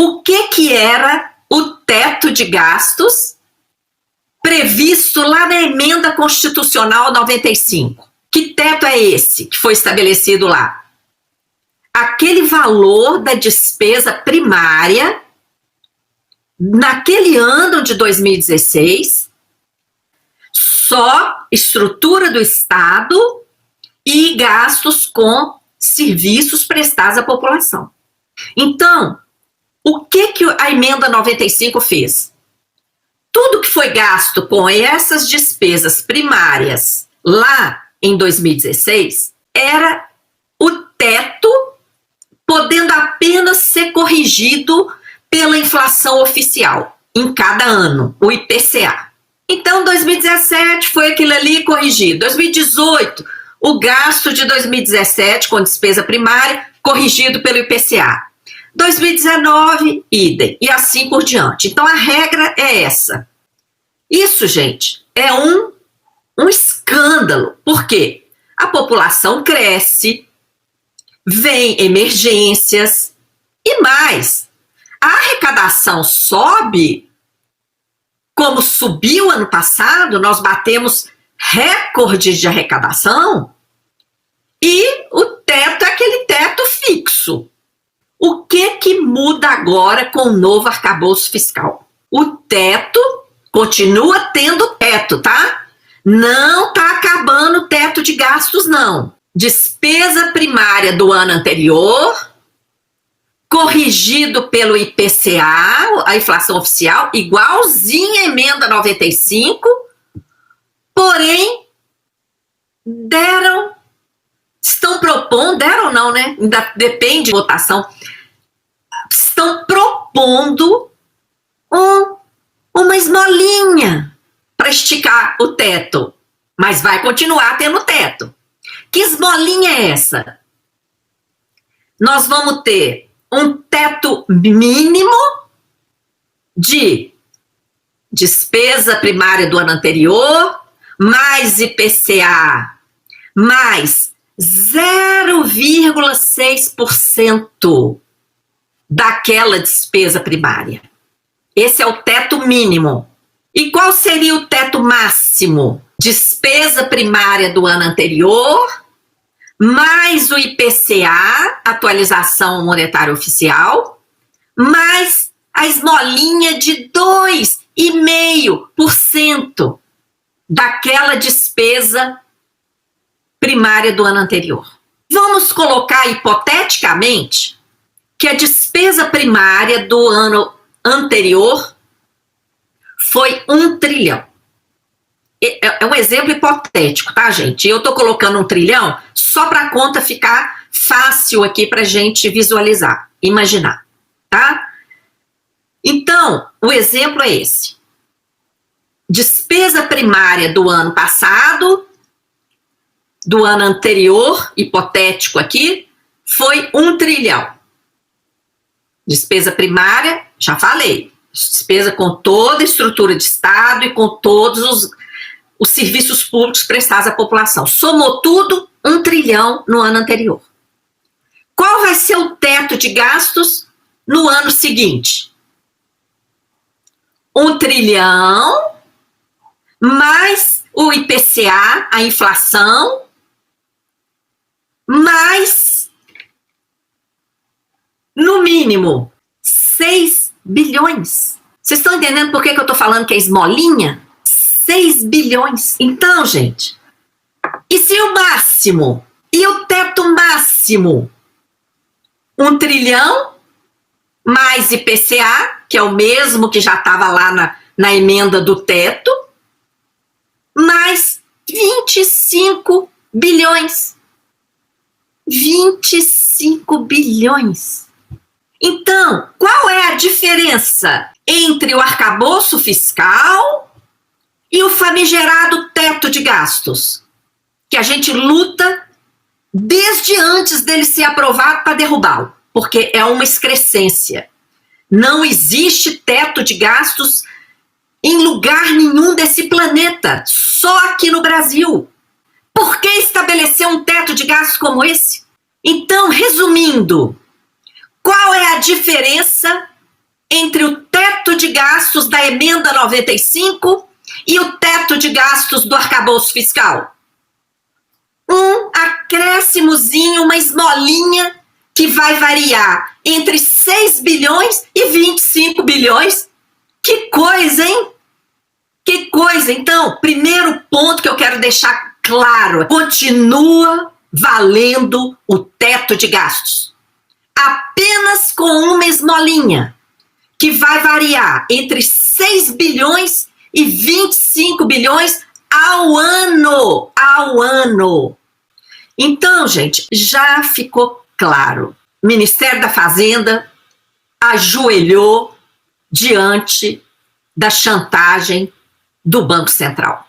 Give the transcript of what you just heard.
o que era o teto de gastos previsto lá na Emenda Constitucional 95. Que teto é esse que foi estabelecido lá? Aquele valor da despesa primária naquele ano de 2016, só estrutura do Estado e gastos com serviços prestados à população. Então, o que a Emenda 95 fez? Tudo que foi gasto com essas despesas primárias lá em 2016 era o teto, podendo apenas ser corrigido pela inflação oficial em cada ano, o IPCA. Então, 2017 foi aquilo ali corrigido. 2018, o gasto de 2017 com despesa primária corrigido pelo IPCA. 2019, idem, e assim por diante. Então, a regra é essa. Isso, gente, é um escândalo. Por quê? A população cresce, vem emergências e mais. A arrecadação sobe, como subiu ano passado, nós batemos recordes de arrecadação e o teto é aquele teto fixo. O que muda agora com o novo arcabouço fiscal? O teto continua tendo teto, tá? Não tá acabando o teto de gastos, não. Despesa primária do ano anterior, corrigido pelo IPCA, a inflação oficial, igualzinha a Emenda 95, porém, estão propondo, deram não, né? Ainda depende de votação, estão propondo uma esmolinha para esticar o teto, mas vai continuar tendo teto. Que esmolinha é essa? Nós vamos ter um teto mínimo de despesa primária do ano anterior, mais IPCA, mais 0,6% daquela despesa primária. Esse é o teto mínimo. E qual seria o teto máximo? Despesa primária do ano anterior, mais o IPCA, atualização monetária oficial, mais a esmolinha de 2,5% daquela despesa primária do ano anterior. Vamos colocar hipoteticamente que a despesa primária do ano anterior foi 1 trilhão. É um exemplo hipotético, tá, gente? Eu tô colocando 1 trilhão só para a conta ficar fácil aqui para a gente visualizar, imaginar, tá? Então, o exemplo é esse. Despesa primária do ano passado, do ano anterior, hipotético aqui, foi 1 trilhão. Despesa primária, já falei, despesa com toda a estrutura de Estado e com todos os serviços públicos prestados à população. Somou tudo, 1 trilhão no ano anterior. Qual vai ser o teto de gastos no ano seguinte? 1 trilhão, mais o IPCA, a inflação, mais, no mínimo, 6 bilhões. Vocês estão entendendo por que eu estou falando que é esmolinha? 6 bilhões. Então, gente, e se o máximo, e o teto máximo? 1 trilhão, mais IPCA, que é o mesmo que já estava lá na emenda do teto, mais 25 bilhões. 25 bilhões. Então, qual é a diferença entre o arcabouço fiscal e o famigerado teto de gastos? Que a gente luta desde antes dele ser aprovado para derrubá-lo, porque é uma excrescência. Não existe teto de gastos em lugar nenhum desse planeta, só aqui no Brasil. Por que estabelecer um teto de gastos como esse? Então, resumindo, qual é a diferença entre o teto de gastos da emenda 95 e o teto de gastos do arcabouço fiscal? Um acréscimozinho, uma esmolinha que vai variar entre 6 bilhões e 25 bilhões. Que coisa, hein? Que coisa. Então, primeiro ponto que eu quero deixar claro, continua valendo o teto de gastos. Apenas com uma esmolinha, que vai variar entre 6 bilhões e 25 bilhões ao ano. Ao ano. Então, gente, já ficou claro. O Ministério da Fazenda ajoelhou diante da chantagem do Banco Central.